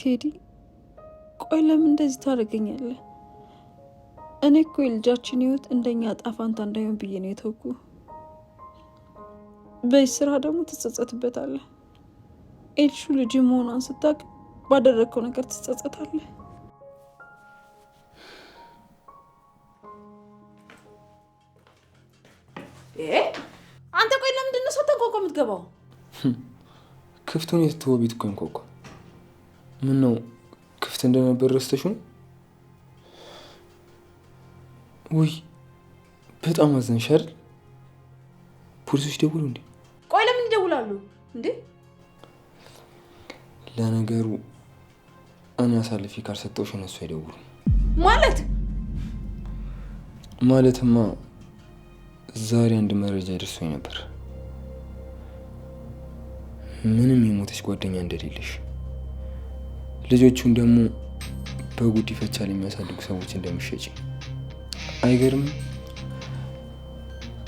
ቴዲ ቆይ ለምን እንደዚህ ታደርገኛለህ? እኔ እኮ የልጃችን ህይወት እንደኛ ጣፋንታ እንዳይሆን ብዬ ነው የተውኩ። በዚህ ስራ ደግሞ ትጸጸትበታለህ። ኤልሹ ልጅ መሆኗን ስታውቅ ባደረግከው ነገር ትጸጸታለህ። አንተ ቆይ ለምንድን ነው ሳታንኳኳ የምትገባው? ክፍቱን የተተወው ቤት እኮ እንኳኳ። ምን ነው ክፍት እንደነበር ረስተሽ ነው? ውይ በጣም አዘንሽ አይደል? ፖሊሶች ደውሉ እንዴ? ቆይ ለምን ይደውላሉ እንዴ? ለነገሩ እኔ አሳልፌ ካልሰጠሁሽ እነሱ አይደውሉም። ማለትማ ዛሬ አንድ መረጃ ደርሶኝ ነበር። ምንም የሞተች ጓደኛ እንደሌለሽ፣ ልጆቹን ደግሞ በጉዲፈቻ የሚያሳድጉ ሰዎች እንደሚሸጪ። አይገርም?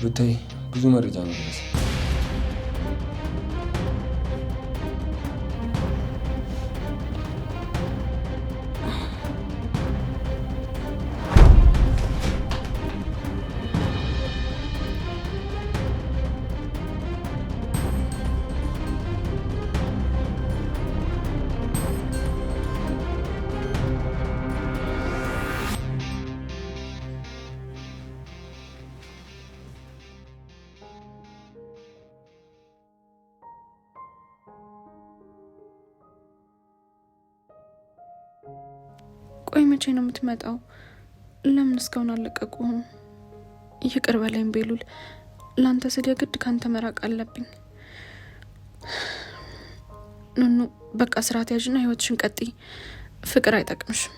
ብታይ ብዙ መረጃ ነው ደረሰ። ቆይ መቼ ነው የምትመጣው? ለምን እስካሁን አልለቀቁህም? ይቅር በለኝ ቤሉል፣ ላንተ ስል የግድ ካንተ መራቅ አለብኝ። ኑኑ በቃ ስርዓት ያዥና ህይወትሽን ቀጥይ። ፍቅር አይጠቅምሽም።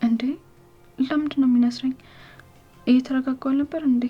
እንዴ ለምንድን ነው የሚነስረኝ? እየተረጋጋው ነበር እንዴ?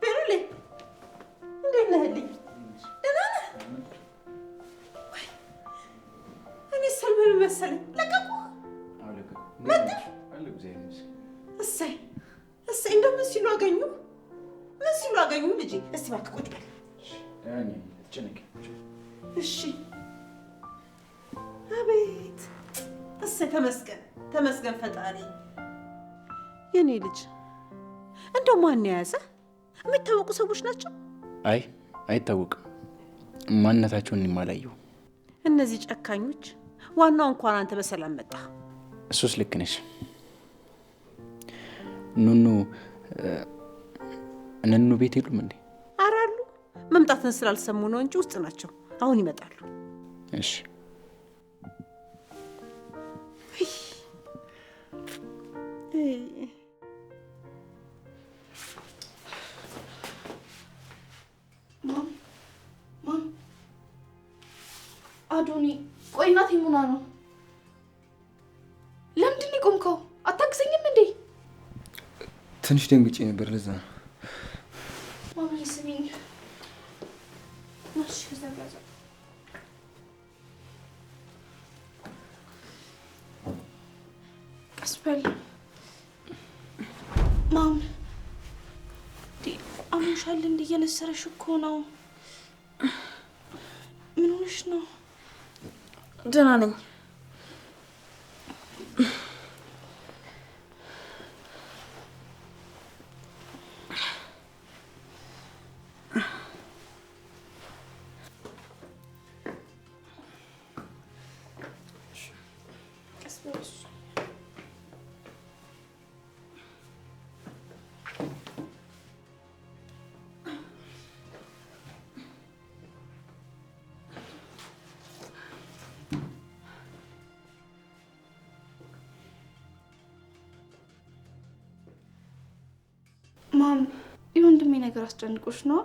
ቤሉሌ እንዴት ነህልኝ? ደህና ነህ? እኔ ሰልበል መሰለኝ። ለቀቁህ? መጣህ? እሰይ እሰይ። እንደው ምን ሲሉ አገኙ? ምን ሲሉ አገኙ? ልጄ እስቲ እባክህ ቁጭ በል። እሺ። አቤት እሰይ። ተመስገን ተመስገን ፈጣሪ። የኔ ልጅ እንደው ማን የያዘ? የሚታወቁ ሰዎች ናቸው? አይ አይታወቅም። ማንነታቸውን የማላየው እነዚህ ጨካኞች። ዋናው እንኳን አንተ በሰላም መጣ። እሱስ ልክ ነሽ ኑኑ። እነኑ ቤት የሉም እንዴ? ኧረ አሉ። መምጣትን ስላልሰሙ ነው እንጂ ውስጥ ናቸው። አሁን ይመጣሉ። እሺ። አዶኒ ቆይ እናቴ ሙና ነው። ትንሽ ደንግጬ ነበር ለዛ ነው። ማሚ ስሚኝ። ማሽ ከዛ ቀስ በል ማም። አሞሻል እንዴ? እየነሰረሽ እኮ ነው። ምን ሆነሽ ነው? ደህና ነኝ። ማም የወንድሜ ነገር አስጨንቆሽ ነው?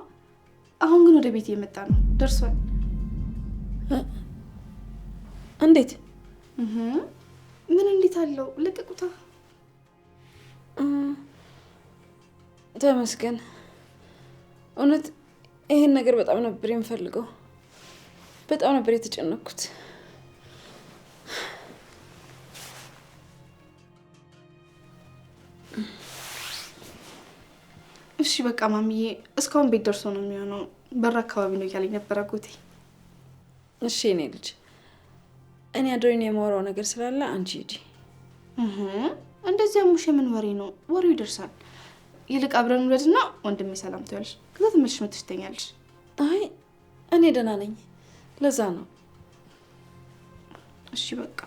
አሁን ግን ወደ ቤት እየመጣ ነው። ደርሷል። እንዴት? ምን እንዴት አለው? ለቀቁታ። ተመስገን። እውነት ይሄን ነገር በጣም ነበር የምፈልገው። በጣም ነበር የተጨነኩት። እሺ በቃ ማሚዬ፣ እስካሁን ቤት ደርሶ ነው የሚሆነው። በር አካባቢ ነው እያለኝ ነበረ አጎቴ። እሺ እኔ ልጅ፣ እኔ አድሮኝ የማወራው ነገር ስላለ አንቺ ሂጂ። እንደዚያ ሙሽ የምን ወሬ ነው? ወሬው ይደርሳል። ይልቅ አብረን እንውለድና ወንድሜ ሰላም ትያለሽ፣ ከዛ ትመልሽ መጥተሽ ትተኛለሽ። አይ እኔ ደህና ነኝ፣ ለዛ ነው። እሺ በቃ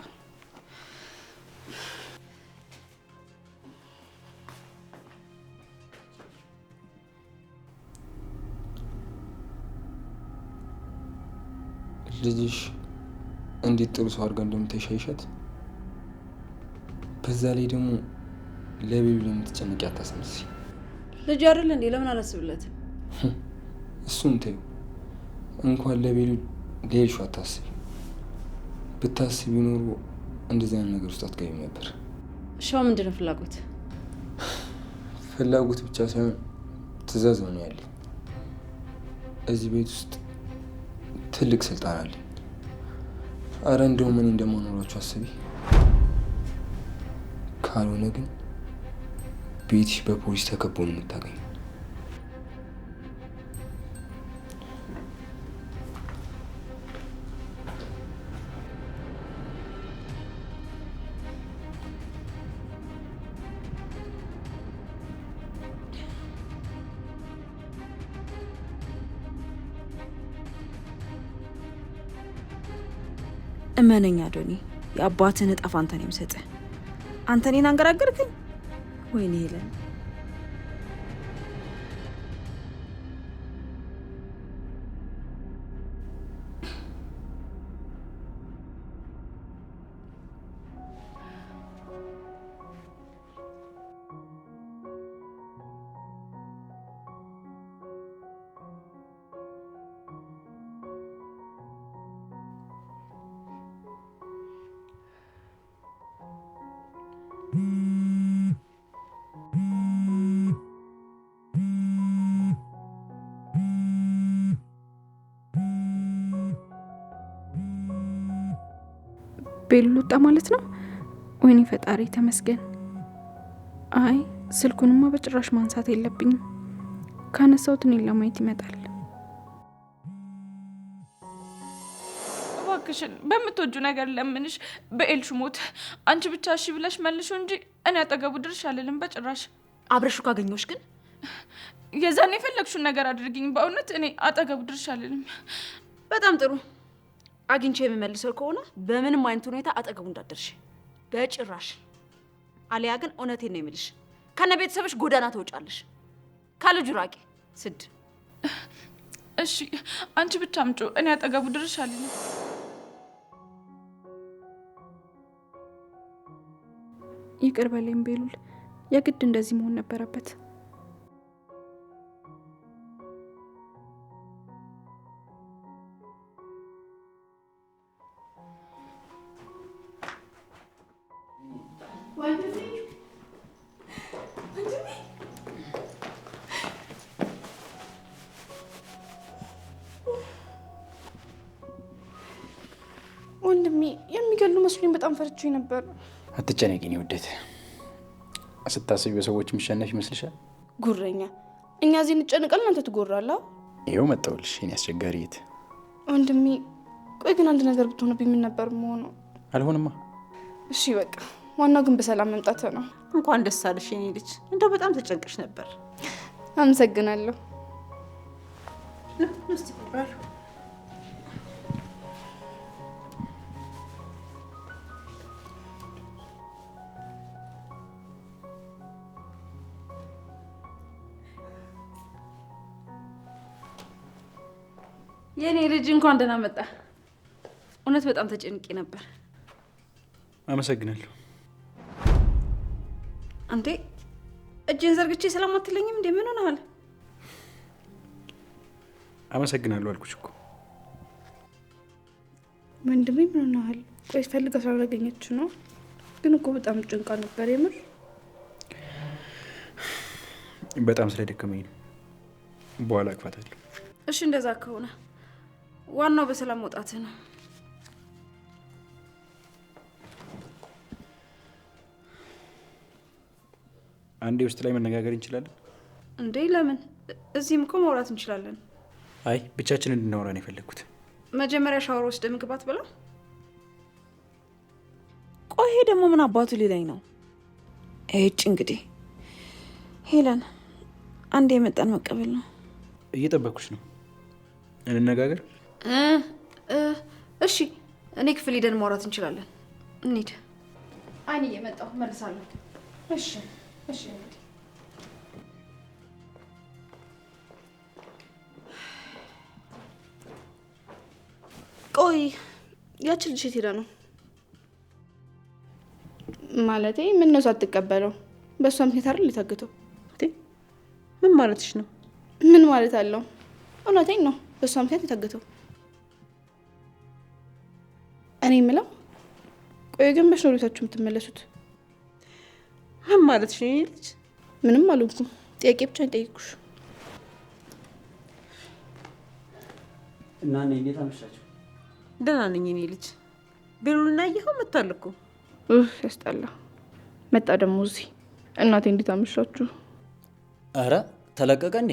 ልጅሽ እንዴት ጥሩ ሰው አድርጋ እንደምትሻይሻት፣ በዛ ላይ ደግሞ ለቤሉ ለምትጨነቂ አታስመስይ። ልጅ አይደል እንዴ? ለምን አላስብለትም? እሱን ተይው። እንኳን ለቤሉ ሌልሹ አታስቢ። ብታስቢ ኖሮ እንደዚህ አይነት ነገር ውስጥ አትገቢም ነበር። ሻው ምንድን ነው ፍላጎት? ፍላጎት ብቻ ሳይሆን ትዕዛዝ ነው ያለኝ። እዚህ ቤት ውስጥ ትልቅ ስልጣን አለኝ። አረ እንደው ምን እንደማኖራችሁ አስቢ። ካልሆነ ግን ቤትሽ በፖሊስ ተከቦ ነው የምታገኝ። እመነኛ አዶኒ፣ የአባትህን እጣ ፋንታ ነው የምሰጥህ። አንተ እኔን አንገራገርክኝ? ወይኔ ሄለን፣ ቤሉ ወጣ ማለት ነው? ወይኔ ፈጣሪ ተመስገን። አይ ስልኩንማ በጭራሽ ማንሳት የለብኝም። ካነሳሁት እኔን ለማየት ይመጣል። እባክሽን በምትወጁ ነገር ለምንሽ፣ በኤልሹ ሞት አንቺ ብቻ እሺ ብለሽ መልሹ እንጂ እኔ አጠገቡ ድርሽ አልልም በጭራሽ። አብረሹ ካገኘሁሽ ግን የዛኔ የፈለግሽውን ነገር አድርጊኝ። በእውነት እኔ አጠገቡ ድርሽ አልልም። በጣም ጥሩ። አግኝቼ የሚመልሰው ከሆነ በምንም አይነት ሁኔታ አጠገቡ እንዳደርሽ በጭራሽ። አሊያ ግን እውነቴን ነው የምልሽ፣ ከነ ቤተሰብሽ ጎዳና ትወጫለሽ። ከልጁ ራቂ ስድ። እሺ አንቺ ብቻ አምጪ፣ እኔ አጠገቡ ድርሽ አልልም። ይቅር በለኝ ቤሉል፣ የግድ እንደዚህ መሆን ነበረበት። የሚገሉ መስሎኝ በጣም ፈርቼ ነበር። አትጨነቂ የኔ ውዴት። ስታስቢ በሰዎች የሚሸነፍ ይመስልሻል? ጉረኛ፣ እኛ እዚህ እንጨነቃለን፣ አንተ ትጎራለህ። ይኸው መጣሁልሽ የኔ አስቸጋሪ የት ወንድሜ። ቆይ ግን አንድ ነገር ብትሆንብኝ ምን ነበር የምሆነው? አልሆንማ። እሺ በቃ ዋናው ግን በሰላም መምጣት ነው። እንኳን ደስ አለሽ የኔ ልጅ። እንደው በጣም ተጨንቀሽ ነበር። አመሰግናለሁ። እስቲ ባሉ የኔ ልጅ እንኳን ደህና መጣ። እውነት በጣም ተጨንቄ ነበር። አመሰግናለሁ። አንዴ እጄን ዘርግቼ ሰላም አትለኝም እንዴ? ምን ሆነሃል? አመሰግናለሁ አልኩሽ እኮ ወንድሜ። ምን ሆነሃል? ቆይ ፈልጋ ስላላገኘችው ነው። ግን እኮ በጣም ጭንቃ ነበር የምር። በጣም ስለደከመኝ ነው። በኋላ አቅፋታለሁ። እሺ እንደዛ ከሆነ ዋናው በሰላም መውጣት ነው። አንዴ ውስጥ ላይ መነጋገር እንችላለን እንዴ? ለምን? እዚህም እኮ ማውራት እንችላለን። አይ ብቻችን እንድናወራ ነው የፈለግኩት። መጀመሪያ ሻወር ወስደህ ምግብ አትበላ? ቆይ ይሄ ደግሞ ምን አባቱ ሊለኝ ነው? እጭ እንግዲህ ሄለን፣ አንዴ የመጣን መቀበል ነው። እየጠበኩሽ ነው። እንነጋገር። እሺ እኔ ክፍል ሄደን ማውራት እንችላለን። እንሂድ። አይኔ እየመጣሁ መልሳለሁ። እሺ እሺ። ቆይ ያቺ ልጅ የት ሄዳ ነው? ማለቴ ምን ነው ሳትቀበለው? በእሷ ምክንያት አይደል የታገተው? ምን ማለትሽ ነው? ምን ማለት አለው? እውነቴን ነው፣ በእሷ ምክንያት የታገተው። እኔ የምለው ቆይ ግን መች ነው ቤታችሁ የምትመለሱት? ምን ማለትሽ ነው የኔ ልጅ? ምንም አልሆንኩም፣ ጥያቄ ብቻ ጠይቁሽ። እና እኔ እንዴት አመሻችሁ? ደህና ነኝ የኔ ልጅ። ቤሉልና ይኸው መጥቷል እኮ። ያስጠላ። መጣ ደግሞ እዚህ። እናቴ እንዴት አመሻችሁ? አረ ተለቀቀ እንዴ?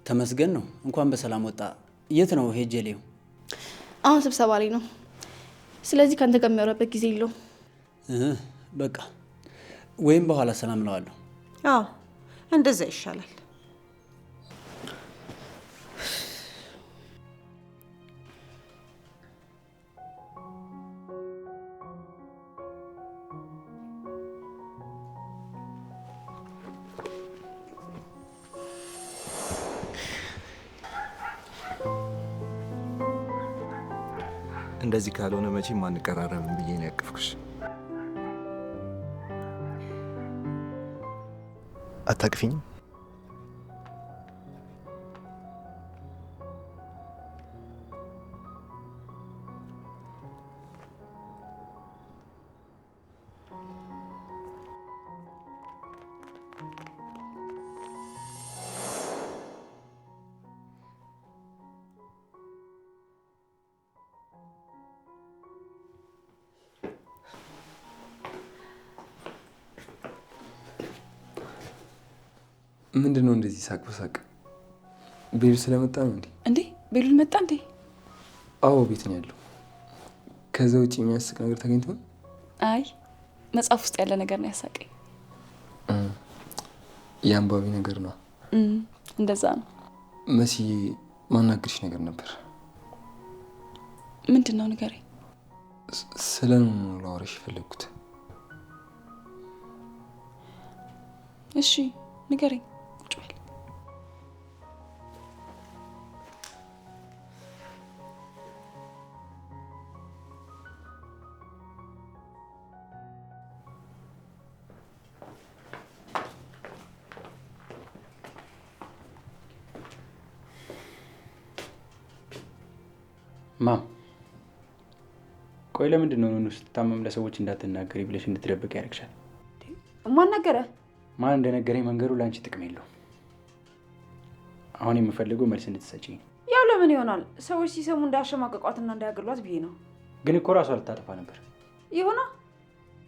ተመስገን ነው። እንኳን በሰላም ወጣ። የት ነው ሄጄ ሊው? አሁን ስብሰባ ላይ ነው። ስለዚህ ካንተ ጋር የሚያወራበት ጊዜ የለውም። በቃ ወይም በኋላ ሰላም እለዋለሁ። አዎ እንደዛ ይሻላል። እንደዚህ ካልሆነ መቼም አንቀራረብም ብዬ ነው ያቀፍኩሽ። አታቅፊኝም? ምንድን ነው እንደዚህ ሳቅ በሳቅ? ቤሉ ስለመጣ ነው እንዴ? እንዴ ቤሉል መጣ እንዴ? አዎ ቤት ነው ያለው። ከዛ ውጭ የሚያስቅ ነገር ተገኝቶ? አይ መጽሐፍ ውስጥ ያለ ነገር ነው ያሳቀኝ። የአንባቢ ነገር ነው። እንደዛ ነው። መስዬ ማናገርሽ ነገር ነበር። ምንድን ነው ንገረኝ። ስለ ነው ላወራሽ የፈለግኩት። እሺ ንገረኝ። ቁጭ በል። ማም ቆይ ለምንድን ነው ስትታመም ለሰዎች እንዳትናገሪ ብለሽ እንድትደብቅ ያደርግሻል? ማን ነገረ? ማን እንደነገረኝ መንገዱ ለአንቺ ጥቅም የለውም። አሁን የምፈልገው መልስ እንድትሰጪኝ። ያው ለምን ይሆናል? ሰዎች ሲሰሙ እንዳያሸማቀቋትና እንዳያገሏት ብዬ ነው። ግን እኮ ራሷ ልታጠፋ ነበር። ይሁና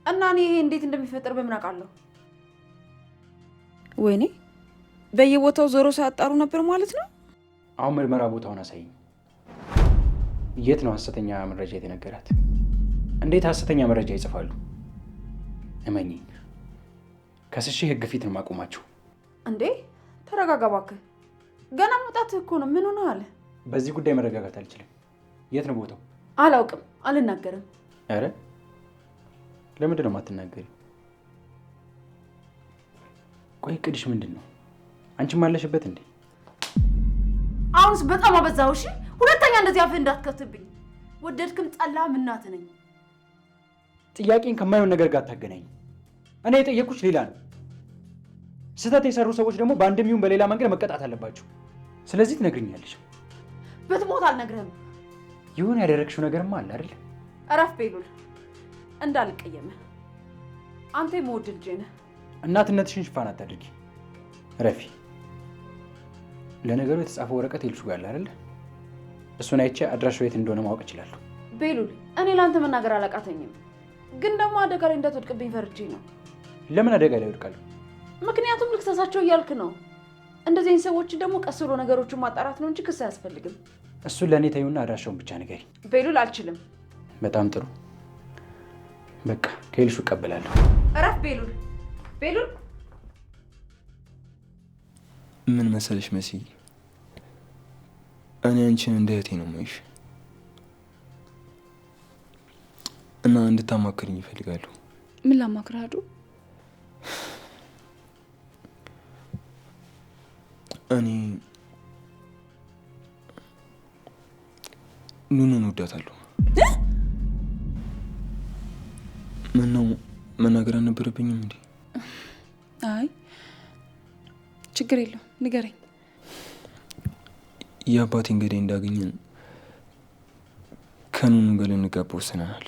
እና እኔ ይሄ እንዴት እንደሚፈጠር በምን አውቃለሁ? ወይኔ በየቦታው ዞሮ ሳያጣሩ ነበር ማለት ነው። አሁን ምርመራ ቦታውን አሳይኝ። የት ነው ሐሰተኛ መረጃ የተነገራት? እንዴት ሐሰተኛ መረጃ ይጽፋሉ? እመኚኝ፣ ከስሼ ህግ ፊት ነው ማቆማችሁ። እንዴ ተረጋጋ እባክህ። ገና መውጣትህ እኮ ነው። ምን ሆነ አለ? በዚህ ጉዳይ መረጋጋት አልችልም። የት ነው ቦታው? አላውቅም፣ አልናገርም። አረ ለምንድን ነው የማትናገሪ? ቆይ እቅድሽ ምንድን ነው? አንቺም አለሽበት እንዴ? አሁንስ በጣም አበዛው። እሺ ሁለተኛ እንደዚህ አፍህ እንዳትከፍትብኝ። ወደድክም ጠላህም እናትህ ነኝ። ጥያቄን ከማይሆን ነገር ጋር አታገናኝ። እኔ የጠየኩሽ ሌላ ነው። ስህተት የሰሩ ሰዎች ደግሞ በአንድም ይሁን በሌላ መንገድ መቀጣት አለባቸው። ስለዚህ ትነግሪኛለሽ። ብትሞት አልነግርህም። ይሁን ያደረግሽው ነገርማ አለ አይደል? እረፍ ቤሉል፣ እንዳልቀየምህ። አንተ የምወድ ልጄ ነህ። እናትነትሽን ሽፋን አታድርጊ። ረፊ ለነገሩ የተጻፈው ወረቀት ኤልሹ ጋር አለ አይደል? እሱን አይቼ አድራሻው የት እንደሆነ ማወቅ እችላለሁ። ቤሉል፣ እኔ ለአንተ መናገር አላቃተኝም፣ ግን ደግሞ አደጋ ላይ እንዳትወድቅብኝ ፈርቼ ነው። ለምን አደጋ ላይ ወድቃለሁ? ምክንያቱም ልክሰሳቸው እያልክ ነው። እንደዚህ አይነት ሰዎች ደግሞ ቀስ ብሎ ነገሮችን ማጣራት ነው እንጂ ክስ አያስፈልግም። እሱን ለእኔ ተይውና አድራሻውን ብቻ ንገሪ። ቤሉል፣ አልችልም። በጣም ጥሩ፣ በቃ ከኤልሹ እቀበላለሁ። እረፍ ቤሉል። ቤሉል፣ ምን መሰለሽ መሲ፣ እኔ አንቺን እንደ እህቴ ነው የማይሽ እና እንድታማክርኝ ይፈልጋለሁ። ምን ላማክርህ አዱ? እኔ ኑኑን እወዳታለሁ። ምን ነው መናገር አልነበረብኝም እንዴ? አይ ችግር የለውም ንገረኝ። የአባቴን ገዳይ እንዳገኘን ከኑኑ ጋር ልንጋባ ወስነናል።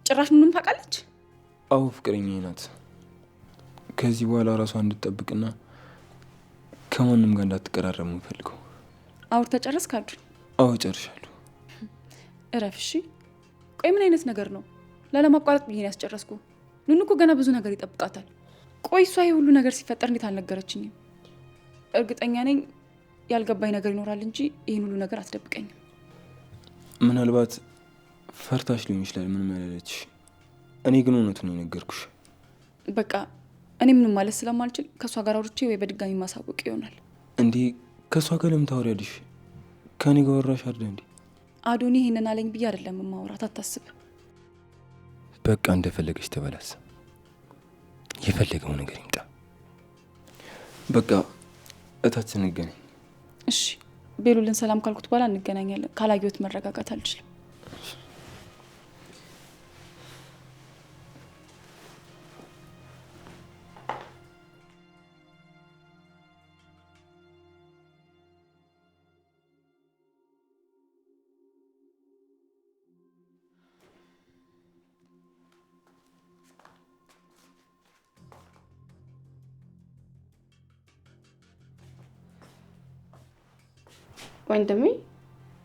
ጭራሽ ኑኑም ታውቃለች? አዎ ፍቅረኛዬ ናት። ከዚህ በኋላ ራሷን እንድትጠብቅና ከማንም ጋር እንዳትቀራረሙ እንፈልገው። አውርተህ ጨረስክ አዱ? አዎ ጨርሻለሁ። እረፍ እሺ። ቆይ ምን አይነት ነገር ነው? ላለማቋረጥ ብዬ ያስጨረስኩ። ኑኑ እኮ ገና ብዙ ነገር ይጠብቃታል። ቆይ እሷ ይሄ ሁሉ ነገር ሲፈጠር እንዴት አልነገረችኝም? እርግጠኛ ነኝ ያልገባኝ ነገር ይኖራል እንጂ ይህን ሁሉ ነገር አትደብቀኝም። ምናልባት ፈርታሽ ሊሆን ይችላል ምንም ያላለችሽ። እኔ ግን እውነቱን ነው የነገርኩሽ። በቃ እኔ ምንም ማለት ስለማልችል ከእሷ ጋር አውርቼ ወይ በድጋሚ ማሳወቅ ይሆናል። እንዴ ከእሷ ጋር ለምን ታወሪያለሽ? ከእኔ ጋር ወራሽ አይደል እንዴ? አዶኒ ይሄንን አለኝ ብዬ አይደለም ማውራት፣ አታስብ። በቃ እንደፈለገች ተበላስ። የፈለገው ነገር ይምጣ። በቃ እታች እንገናኝ። እሺ ቤሉልን ሰላም ካልኩት በኋላ እንገናኛለን። ካላየሁት መረጋጋት አልችልም። ወንድሜ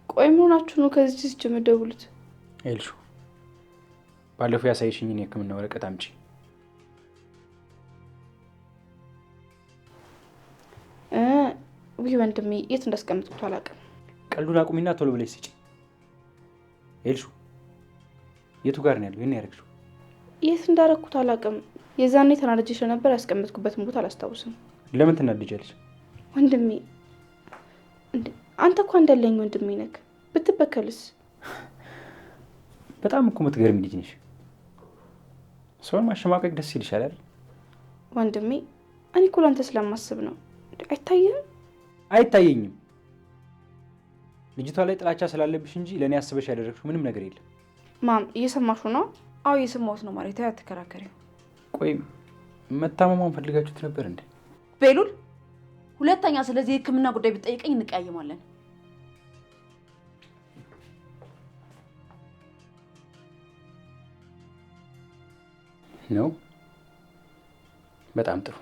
ቆይ ምን ሆናችሁ ነው ከዚህ ሲጀ መደውሉት? ኤልሹ ባለፈው ያሳይሽኝን የሕክምና ወረቀት አምጪ። ውይ ወንድሜ የት እንዳስቀምጥኩት አላውቅም። ቀልዱን አቁሚና ቶሎ ብለሽ ስጪ። ኤልሹ የቱ ጋር ነው ያለው? የኔ ያረግሽው? የት እንዳረኩት አላውቅም። የዛኔ ተናድጄ ስለነበር ያስቀምጥኩበትን ቦታ አላስታውስም። ለምን ትናድጃለሽ? ወንድሜ አንተ እኮ እንደለኝ ወንድሜ ነክ ብትበከልስ? በጣም እኮ የምትገርሚ ልጅ ነሽ። ሰውን ማሸማቀቅ ደስ ይልሻል አይደል? ወንድሜ እኔ እኮ ላንተ ስለማስብ ነው። አይታየህም? አይታየኝም። ልጅቷ ላይ ጥላቻ ስላለብሽ እንጂ ለእኔ አስበሽ ያደረግሽው ምንም ነገር የለም። ማም እየሰማሹ ነው? አዎ እየሰማሁት ነው ማለት አትከራከሪው። ቆይ መታመሟን ፈልጋችሁት ነበር እንዴ? ቤሉል ሁለተኛ ስለዚህ የሕክምና ጉዳይ ብትጠይቀኝ እንቀያየማለን። ነው። በጣም ጥሩ።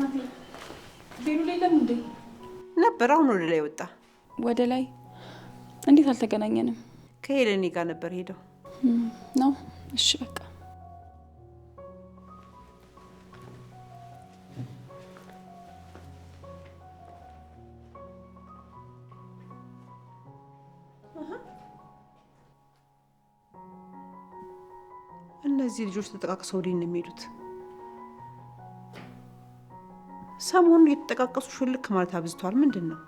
እናቴ ቤሉ የለም እንዴ? ነበር፣ አሁን ወደ ላይ ወጣ። ወደ ላይ? እንዴት አልተገናኘንም? ከሄለኔ ጋር ነበር ሄደው ነው። እሺ በቃ እነዚህ ልጆች ተጠቃቅሰው ወዲህ ነው የሚሄዱት። ሰሞኑን የተጠቃቀሱ ሹልክ ማለት አብዝተዋል። ምንድን ነው?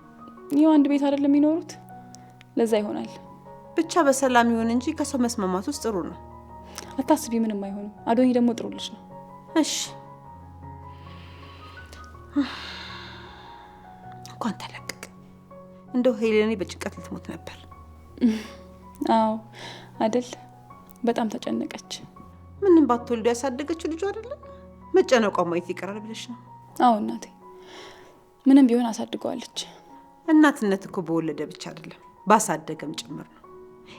ይኸው አንድ ቤት አይደለም የሚኖሩት፣ ለዛ ይሆናል። ብቻ በሰላም ይሁን እንጂ ከሰው መስማማት ውስጥ ጥሩ ነው። አታስቢ፣ ምንም አይሆንም። አዶኒ ደግሞ ጥሩ ልጅ ነው። እሺ እንኳን ተለቀቅ። እንደው ሄለኔ በጭንቀት ልትሞት ነበር። አዎ አይደል? በጣም ተጨነቀች። ምንም ባትወልዱ ያሳደገችው ልጁ አይደለም። መጨነቋ ማየት ይቀራል ብለሽ ነው? አዎ እናቴ፣ ምንም ቢሆን አሳድገዋለች። እናትነት እኮ በወለደ ብቻ አይደለም ባሳደገም ጭምር ነው።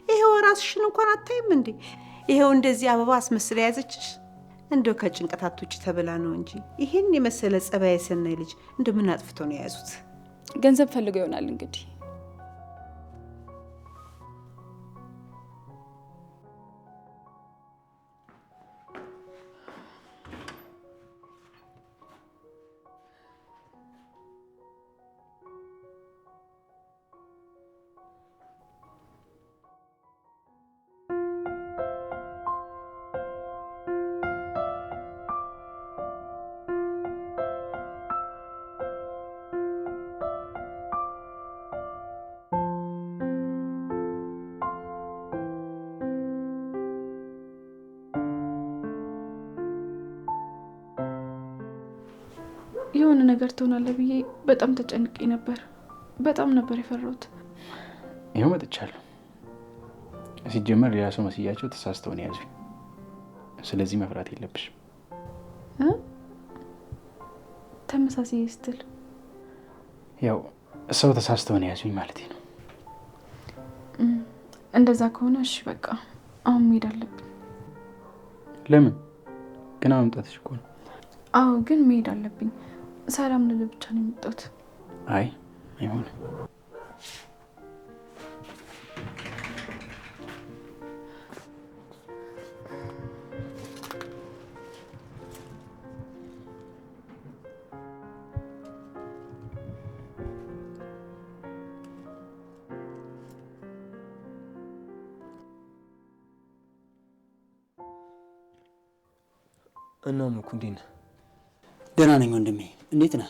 ይሄው ራስሽን እንኳን አታይም እንዴ? ይሄው እንደዚህ አበባ አስመስላ ያዘችሽ። እንደው ከጭንቀታት ውጭ ተብላ ነው እንጂ ይሄን የመሰለ ጸባይ ሰናይ ልጅ እንደምን አጥፍቶ ነው የያዙት? ገንዘብ ፈልገው ይሆናል እንግዲህ። የሆነ ነገር ትሆናለህ ብዬ በጣም ተጨንቄ ነበር። በጣም ነበር የፈራሁት። ይኸው መጥቻለሁ። ሲጀመር ሌላ ሰው መስያቸው ተሳስተው ነው ያዙኝ። ስለዚህ መፍራት የለብሽም። ተመሳሳይ ስትል ያው ሰው ተሳስተው ነው ያዙኝ ማለት ነው። እንደዛ ከሆነ እሺ በቃ አሁን መሄድ አለብኝ። ለምን? ገና መምጣትሽ እኮ ነው። አዎ ግን መሄድ አለብኝ። ሰላም ልል ብቻ ነው የመጣሁት። አይ አይሆንም። እና ሙኩ እንዴት ነህ? ደህና ነኝ ወንድሜ፣ እንዴት ነህ?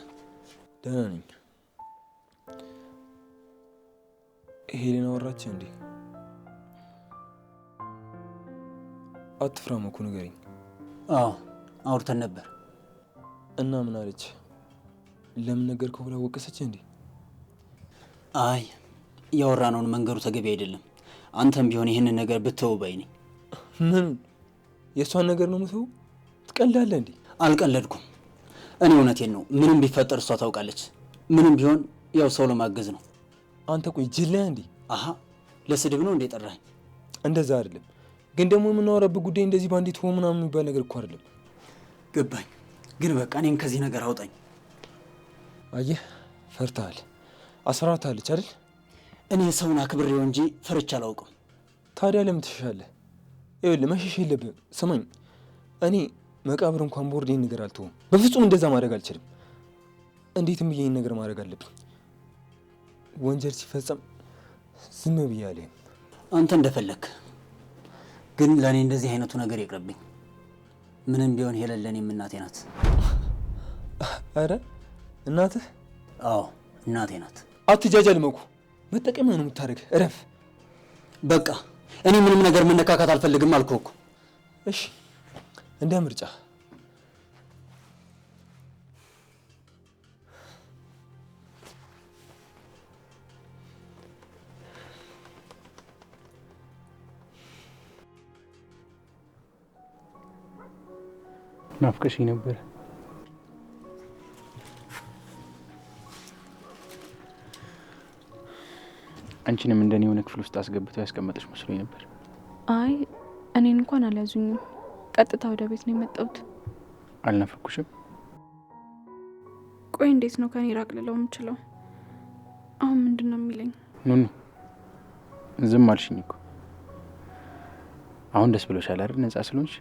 ደህና ነኝ። ሄሌን አወራች እንዴ? አትፍራ ሙኩ፣ ንገረኝ። አዎ አውርተን ነበር። እና ምን አለች? ለምን ነገርከው ብላ ወቀሰች እንዴ? አይ ያወራነውን መንገሩ ተገቢ አይደለም። አንተም ቢሆን ይህንን ነገር ብትተው ባይ ነኝ። ምን? የእሷን ነገር ነው የምትተው? ትቀልዳለህ እንዴ? አልቀለድኩም። እኔ እውነቴን ነው። ምንም ቢፈጠር እሷ ታውቃለች። ምንም ቢሆን ያው ሰው ለማገዝ ነው። አንተ ቆይ ጅል ነህ እንዴ? አሀ ለስድብ ነው እንዴ ጠራኝ? እንደዛ አይደለም። ግን ደግሞ የምናወራበት ጉዳይ እንደዚህ ባንዲት ሆ ምናምን የሚባል ነገር እኮ አይደለም። ገባኝ። ግን በቃ እኔን ከዚህ ነገር አውጣኝ። አየህ፣ ፈርተሃል። አስፈራርታለች አይደል? እኔ ሰውን አክብሬው እንጂ ፈርቼ አላውቅም። ታዲያ ለምን ትሸሻለህ? ይኸውልህ መሸሽ የለብህም። ስማኝ፣ እኔ መቃብር እንኳን ቦርድ ይህን ነገር አልተውም። በፍጹም እንደዛ ማድረግ አልችልም። እንዴትም ብዬ ይህን ነገር ማድረግ አለብኝ። ወንጀል ሲፈጸም ዝም ብዬ አልሄድም። አንተ እንደፈለክ፣ ግን ለእኔ እንደዚህ አይነቱ ነገር ይቅርብኝ። ምንም ቢሆን ሄለን ለእኔም እናቴ ናት። አረ እናትህ? አዎ እናቴ ናት። አትጃጃል መኩ፣ መጠቀሚያ ነው የምታደርግ። እረፍ በቃ። እኔ ምንም ነገር መነካካት አልፈልግም አልኩህ እኮ። እሺ እንደ ምርጫ። ናፍቀሽኝ ነበር። አንቺንም እንደኔ የሆነ ክፍል ውስጥ አስገብተው ያስቀመጠሽ መስሎኝ ነበር። አይ እኔን እንኳን አልያዙኝም። ቀጥታ ወደ ቤት ነው የመጣሁት። አልናፈኩሽም? ቆይ እንዴት ነው ከኔ ራቅ ልለው የምችለው? አሁን ምንድን ነው የሚለኝ? ኑኑ ዝም አልሽኝ እኮ። አሁን ደስ ብሎሻል አይደል? ነጻ ስለሆንሽ?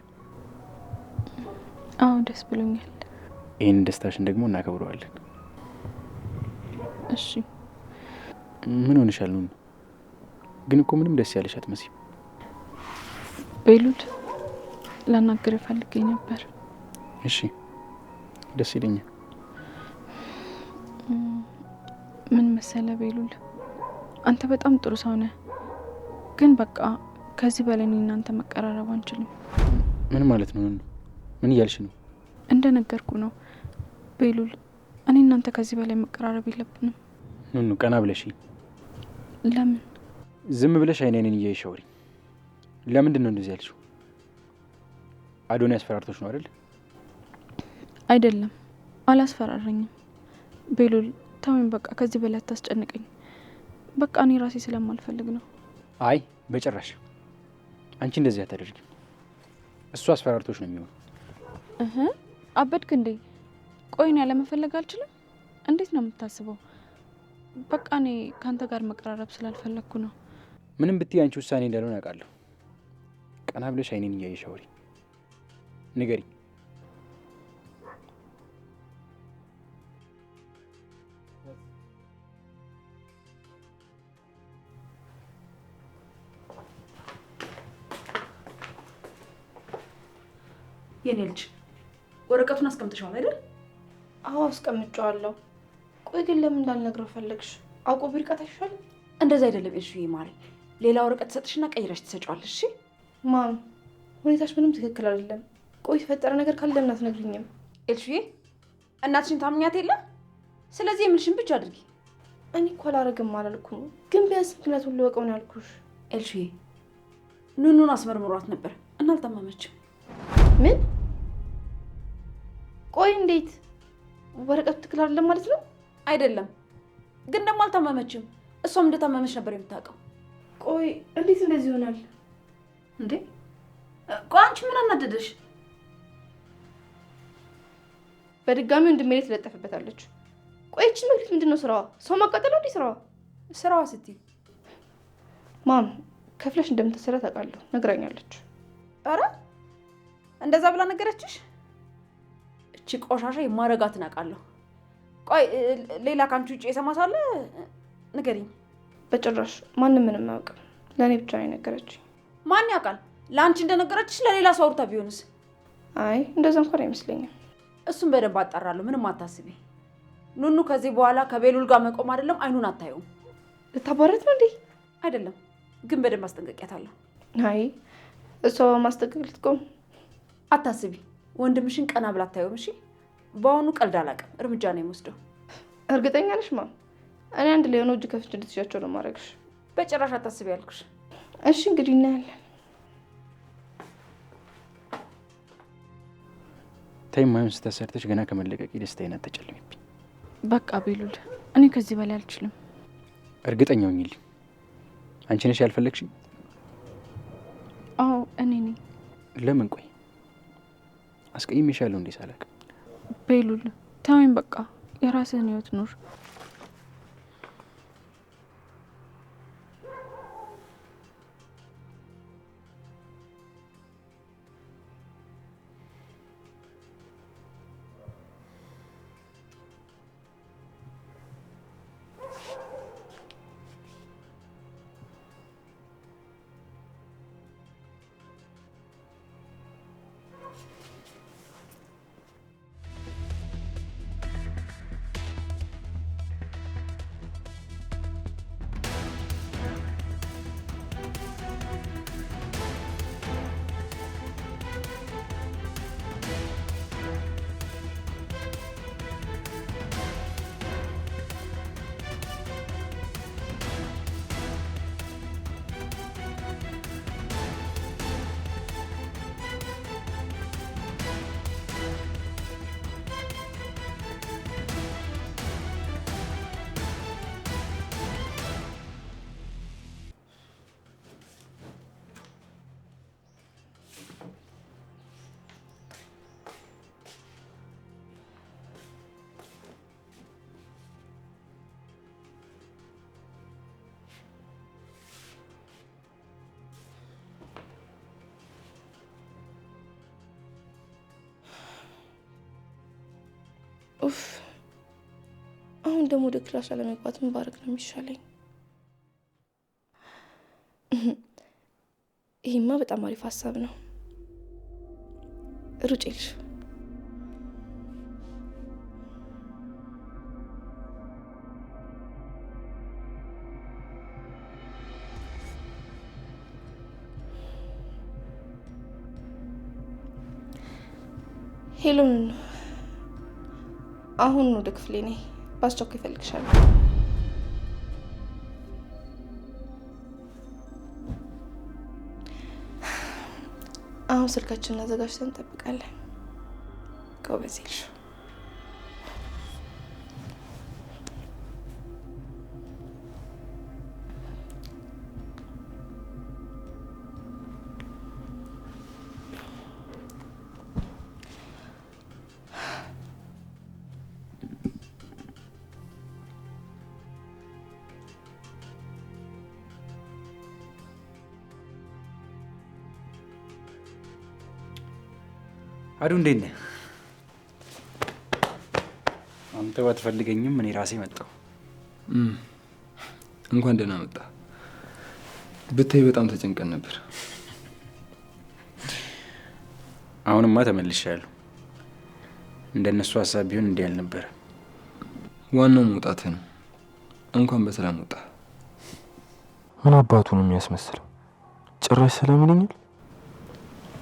አዎ ደስ ብሎኛል። ይህን ደስታሽን ደግሞ እናከብረዋለን። እሺ። ምን ሆንሻል ኑኑ? ግን እኮ ምንም ደስ ያለሽ አትመስይም። ቤሉል ላናግር ፈልጌ ነበር። እሺ ደስ ይለኛል። ምን መሰለ ቤሉል፣ አንተ በጣም ጥሩ ሰው ነህ፣ ግን በቃ ከዚህ በላይ እኔ እናንተ መቀራረብ አንችልም። ምን ማለት ነው ኑኑ? ምን እያልሽ ነው? እንደነገርኩ ነው ቤሉል፣ እኔ እናንተ ከዚህ በላይ መቀራረብ የለብንም። ኑኑ ቀና ብለሽ። ለምን? ዝም ብለሽ አይኔን እያየሽ አውሪ። ለምንድን ነው እንደዚህ ያልሽው? አዶኒ አስፈራርቶሽ ነው አይደል? አይደለም፣ አላስፈራራኝም። ቤሉል ተወኝ በቃ፣ ከዚህ በላይ አታስጨንቀኝ። በቃ እኔ ራሴ ስለማልፈልግ ነው። አይ በጭራሽ፣ አንቺ እንደዚህ አታደርጊም። እሱ አስፈራርቶሽ ነው የሚሆነው። አበድክ እንዴ? ቆይ እኔ ያለመፈለግ አልችልም? እንዴት ነው የምታስበው? በቃ እኔ ከአንተ ጋር መቀራረብ ስላልፈለግኩ ነው። ምንም ብትይ አንቺ ውሳኔ እንዳልሆነ አውቃለሁ። ቀና ብለሽ አይኔን እያየሽ አውሪ። ንገሪ። የኔ ልጅ ወረቀቱን አስቀምጥሻል አይደል? አዎ አስቀምጫዋለሁ። ቆይ ግን ለምን እንዳልነግረው ፈለግሽ? አውቆ ቢርቀት አይሻልም? እንደዛ አይደለም ኤልሹዬ ማሪ፣ ሌላ ወረቀት ትሰጥሽና ቀይረሽ ትሰጫዋለሽ። እሺ ማም፣ ሁኔታሽ ምንም ትክክል አይደለም። ቆይ የተፈጠረ ነገር ካለ ለምን አትነግሪኝም? ኤልሹዬ እናትሽን ታምኛት የለ? ስለዚህ የምልሽን ብቻ አድርጊ። እኔ እኮ አላረግም አላልኩም፣ ግን ቢያንስ ምክንያቱን ልወቀው ነው ያልኩሽ። ኤልሹዬ ኑኑን አስመርምሯት ነበር እና አልታመመችም። ምን? ቆይ እንዴት? ወረቀቱ ትክክል አይደለም ማለት ነው? አይደለም፣ ግን ደግሞ አልታመመችም። እሷም እንደታመመች ነበር የምታውቀው። ቆይ እንዴት እንደዚህ ይሆናል እንዴ? ቆይ አንቺ ምን አናደደሽ? በድጋሚ ወንድሜ ላይ ትለጠፍበታለች። ቆይ እቺ መግለጽ ምንድነው ስራዋ? ሰው ማቃጠል እንዴ ስራዋ? ስራዋ ስትይ ማም ከፍለሽ እንደምትሰራ ታውቃለሁ፣ ነግራኛለች። አረ እንደዛ ብላ ነገረችሽ? እቺ ቆሻሻ የማረጋትን አውቃለሁ። ቆይ ሌላ ካንቺ ውጪ የሰማሳለ ንገሪኝ። በጭራሽ ማንም ምንም አያውቅም። ለእኔ ብቻ ነው የነገረችኝ። ማን ያውቃል? ለአንቺ እንደነገረችሽ ለሌላ ሰው አውርታ ቢሆንስ? አይ እንደዛ እንኳን አይመስለኝም። እሱን በደንብ አጣራለሁ፣ ምንም አታስቢ። ኑኑ ከዚህ በኋላ ከቤሉል ጋር መቆም አይደለም አይኑን አታየውም። ልታባረት ነው እንዴ? አይደለም፣ ግን በደንብ አስጠንቀቂያታለሁ። አይ እሷ ማስጠንቀቅ ልትቆም አታስቢ። ወንድምሽን ቀና ብላ አታየውም። እሺ በአሁኑ ቀልድ አላውቅም፣ እርምጃ ነው የምወስደው። እርግጠኛ ነሽ ማም? እኔ አንድ ላይ የሆነው እጅ ከፍንጅ እንድትይዣቸው ነው ማድረግሽ። በጭራሽ አታስቢ ያልኩሽ። እሺ እንግዲህ እናያለን። ተይ ማየን ስተሰርተሽ ገና ከመለቀቂ ደስታዬን አትጨልሚብኝ። በቃ ቤሉል እኔ ከዚህ በላይ አልችልም። እርግጠኛ ሆኚልኝ። አንቺ ነሽ ያልፈለግሽኝ? አዎ እኔ ነኝ። ለምን? ቆይ አስቀይሜሻለሁ እንዴ ሳላውቅ? ቤሉል ተወኝ በቃ፣ የራስህን ህይወት ኑር። ኡፍ አሁን ደግሞ ወደ ክላስ ለመግባት ምን ባረግ ነው የሚሻለኝ? ይሄማ በጣም አሪፍ ሀሳብ ነው። ሩጭ ልሽ ሄሎን አሁን ወደ ክፍሌ ነኝ። በአስቸኳይ እፈልግሻለሁ። አሁን ስልካችንን አዘጋጅተን እንጠብቃለን። ጎበዝ ልሽ አዱ እንዴት ነህ? አንተ ባትፈልገኝም እኔ ራሴ መጣሁ። እንኳን ደህና መጣ። ብታይ በጣም ተጨንቀን ነበር። አሁንማ ተመልሻለሁ። እንደነሱ ሀሳብ ቢሆን እንዲህ አልነበረ። ዋናው መውጣትህ ነው። እንኳን በሰላም ወጣ። ምን አባቱ ነው የሚያስመስለው? ጭራሽ ሰላም ይለኛል።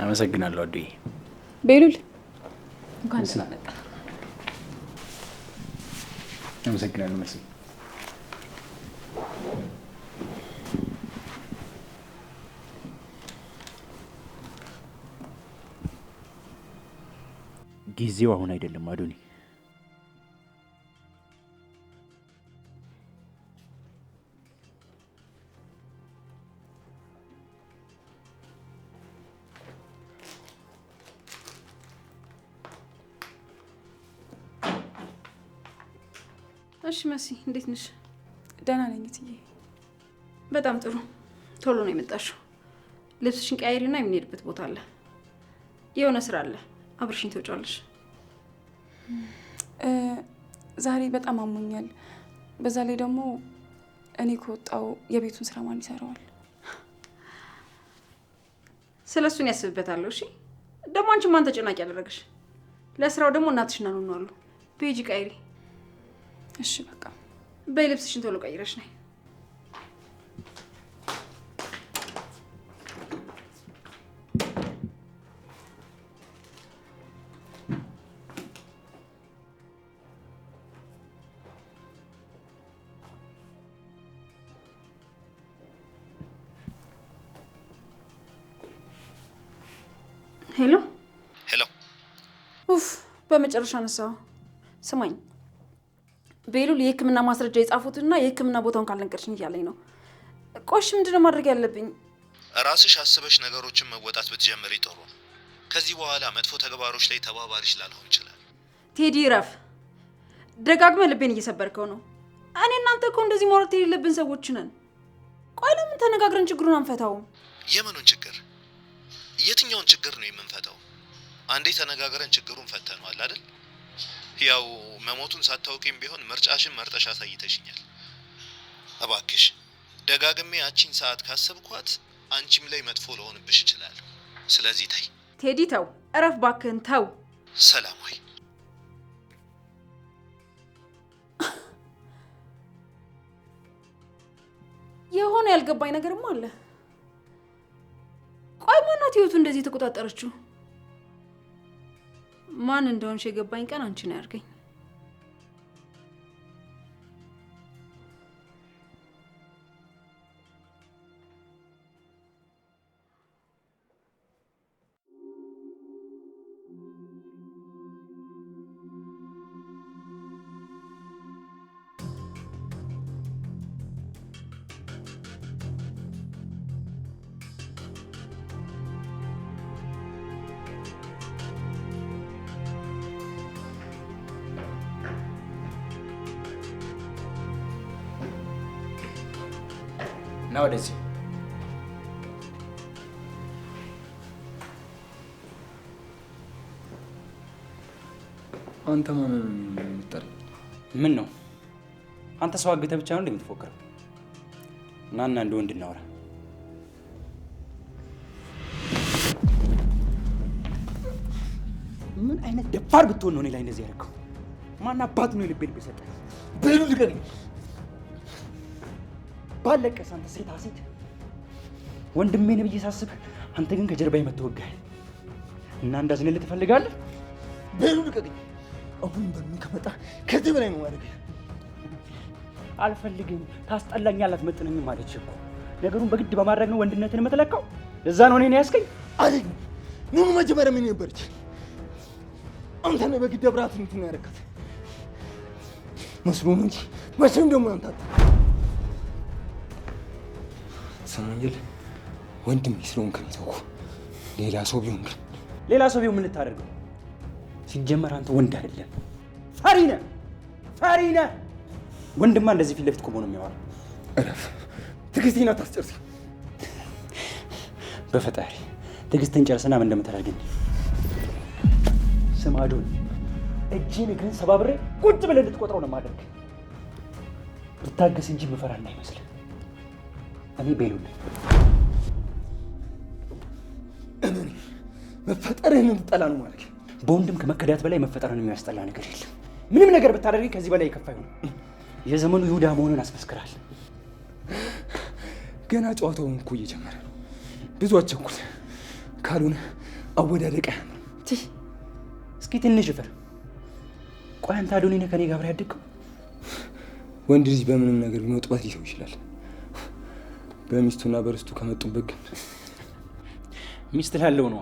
አመሰግናለሁ አዱዬ። ቤሉል እንኳን ደህና መጣ። አመሰግናለሁ መሲ። ጊዜው አሁን አይደለም አዶኒ። እሺ መሲ እንዴት ነሽ? ደህና ነኝ እትዬ። በጣም ጥሩ። ቶሎ ነው የመጣሽው። ልብስሽን ቀያይሪና የምንሄድበት ቦታ አለ። የሆነ ስራ አለ። አብርሽኝ ትወጫለሽ። ዛሬ በጣም አሞኛል። በዛ ላይ ደግሞ እኔ ከወጣው የቤቱን ስራ ማን ይሰራዋል? ስለሱን ያስብበታለሁ። እሺ ደግሞ አንቺ ማን ተጨናቂ ያደረገሽ? ለስራው ደግሞ እናትሽና ነው አሉ። ቤጂ ቀይሪ። እሺ በቃ በይ ልብስሽን ቶሎ ቀይረሽ ነይ። ሄሎ ሄሎ። ኡፍ በመጨረሻ ነሳው። ስማኝ ቤሉል የህክምና ማስረጃ የጻፉትና የህክምና ቦታውን ካልነገርሽኝ እያለኝ ነው። ቆሽ ምንድነው ማድረግ ያለብኝ? ራስሽ አስበሽ ነገሮችን መወጣት ብትጀምሪ ጥሩ ነው። ከዚህ በኋላ መጥፎ ተግባሮች ላይ ተባባሪሽ ላልሆን ይችላል። ቴዲ ረፍ። ደጋግመህ ልቤን እየሰበርከው ነው። እኔ እናንተ እኮ እንደዚህ ማውራት የሌለብን ሰዎች ነን። ቆይ ለምን ተነጋግረን ችግሩን አንፈታውም? የምኑን ችግር? የትኛውን ችግር ነው የምንፈታው? አንዴ ተነጋግረን ችግሩን ፈተነዋል አይደል? ያው መሞቱን ሳታውቂም ቢሆን ምርጫሽን መርጠሽ አሳይተሽኛል። እባክሽ ደጋግሜ ያቺን ሰዓት ካሰብኳት አንቺም ላይ መጥፎ ለሆንብሽ ይችላል። ስለዚህ ታይ ቴዲ ተው፣ እረፍ ባክህን ተው። ሰላማዊ የሆነ ያልገባኝ ነገርም አለ። ቆይ ማናት ህይወቱ እንደዚህ ተቆጣጠረችው? ማን እንደሆንሽ የገባኝ ቀን አንቺ ነው ያርገኝ። ና ወደዚህ። አንተ ማን ነው የምትጠራኝ? ምን ነው አንተ ሰው አግተህ ብቻ ነው እንደምትፎክረው? ናና እንደ ወንድ እናወራ። ምን አይነት ደፋር ብትሆን ነው እኔ ላይ እንደዚህ ያደረገው? ማን አባት ነው ልቤ ሰጠ? በሉ ልቀቀኝ። ባለቀስ አንተ ሴት ወንድሜን ብዬ ሳስብ አንተ ግን ከጀርባዬ መተወጋህ እና እንዳዝንልህ ትፈልጋለህ? በሉ ልቀቀኝ። አሁን በምን ከመጣ ከዚህ በላይ ነው ማድረግ። አልፈልግም፣ ታስጠላኛለህ፣ አትመጥነኝም ማለች እኮ። ነገሩን በግድ በማድረግ ነው ወንድነትን የምትለካው? ለዛ ነው እኔን ያስከኝ አይደል? ኑኑ መጀመሪያ ምን ነበረች? አንተ ነህ በግድ አብራት እንትን ያደረካት መስሎ ነው እንጂ መቼም ደግሞ አንተ ሰማኝል ወንድሜ ስለሆንክ ነው የተውኩህ። ሌላ ሰው ቢሆን ግን ሌላ ሰው ቢሆን ምን ልታደርገው? ሲጀመር አንተ ወንድ አይደለም፣ ፈሪ ነህ። ወንድማ እንደዚህ ፊት ለፊት ቆሞ ነው የሚያወራው። እረፍ፣ ትዕግስቴን አታስጨርስ። በፈጣሪ ትዕግስትን ጨርስና ምን እንደምታደርገኝ ስም። አዶን እጅን እግርን ሰባብሬ ቁጭ ብለህ እንድትቆጥረው ነው የማደርግ። ብታገስ እንጂ ምፈራ እንዳይመስል። እኔ ቤሉል ነኝ። እኔ መፈጠርህን እንድጠላ ነው ማለት። በወንድም ከመከዳት በላይ መፈጠርን የሚያስጠላ ነገር የለም። ምንም ነገር ብታደርገኝ ከዚህ በላይ የከፋ ይሆናል። የዘመኑ ይሁዳ መሆኑን አስመስክራል። ገና ጨዋታውን እኮ እየጀመረ ነው። ብዙ አቸኩል፣ ካልሆነ አወዳደቀ። እስኪ ትንሽ ፍር። ቆይ አንተ አዶኒ ነህ ከኔ ጋር ያደግከው? ወንድ ልጅ በምንም ነገር ቢመጡበት ሊተው ይችላል። በሚስቱና በርስቱ ከመጡበት ግን ሚስት ላለው ነው።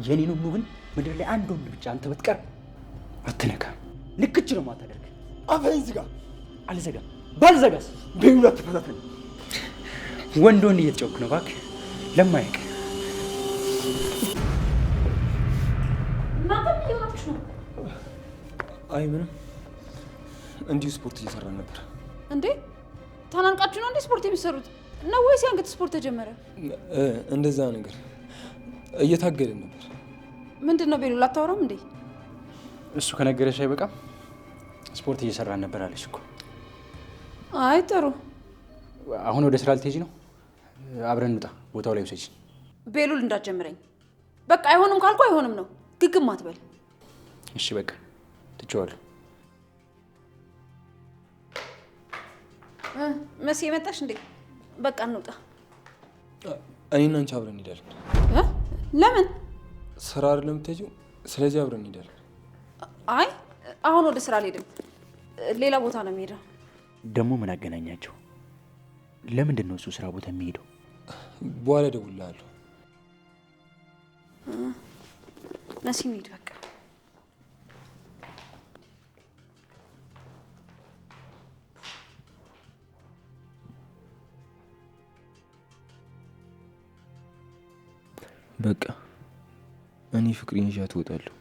የኔን ሁሉ ግን ምድር ላይ አንድ ወንድ ብቻ አንተ ብትቀር አትነካም። ልክች ነው ማታደርግ። አፈን ዝጋ። አልዘጋም። ባልዘጋስ በይውላ ተፈታተን። ወንድ እየተጨውክ ነው እባክህ ለማያውቅ። እናንተ ምን እየሆናችሁ ነው? አይ ምንም፣ እንዲሁ ስፖርት እየሰራን ነበር። እንዴ ታናንቃችሁ ነው እንዴ ስፖርት የሚሰሩት? ነው ወይስ የአንገት ስፖርት ተጀመረ? እንደዛ ነገር እየታገልን ነበር። ምንድን ነው ቤሉ ላታወራም እንዴ? እሱ ከነገረሽ አይበቃም? ስፖርት እየሰራን ነበር አለሽ እኮ። አይ ጥሩ። አሁን ወደ ስራ ልትሄጂ ነው? አብረን እንውጣ፣ ቦታው ላይ ውሰጂኝ። ቤሉል እንዳትጀምረኝ። በቃ አይሆንም ካልኩ አይሆንም ነው። ግግም አትበል። እሺ በቃ ትቼዋለሁ። መሲ የመጣሽ እንዴ? በቃ እንውጣ። እኔና አንቺ አብረን እንሄዳለን። ለምን? ስራ አይደለም የምትሄጂው? ስለዚህ አብረን እንሄዳለን። አይ አሁን ወደ ስራ አልሄድም፣ ሌላ ቦታ ነው የሚሄደው። ደግሞ ምን አገናኛቸው? ለምንድን ነው እሱ ስራ ቦታ የሚሄደው? በኋላ እደውልልሃለሁ። መሲ እንሂድ በቃ። በቃ እኔ ፍቅሬን ይዣት እወጣለሁ።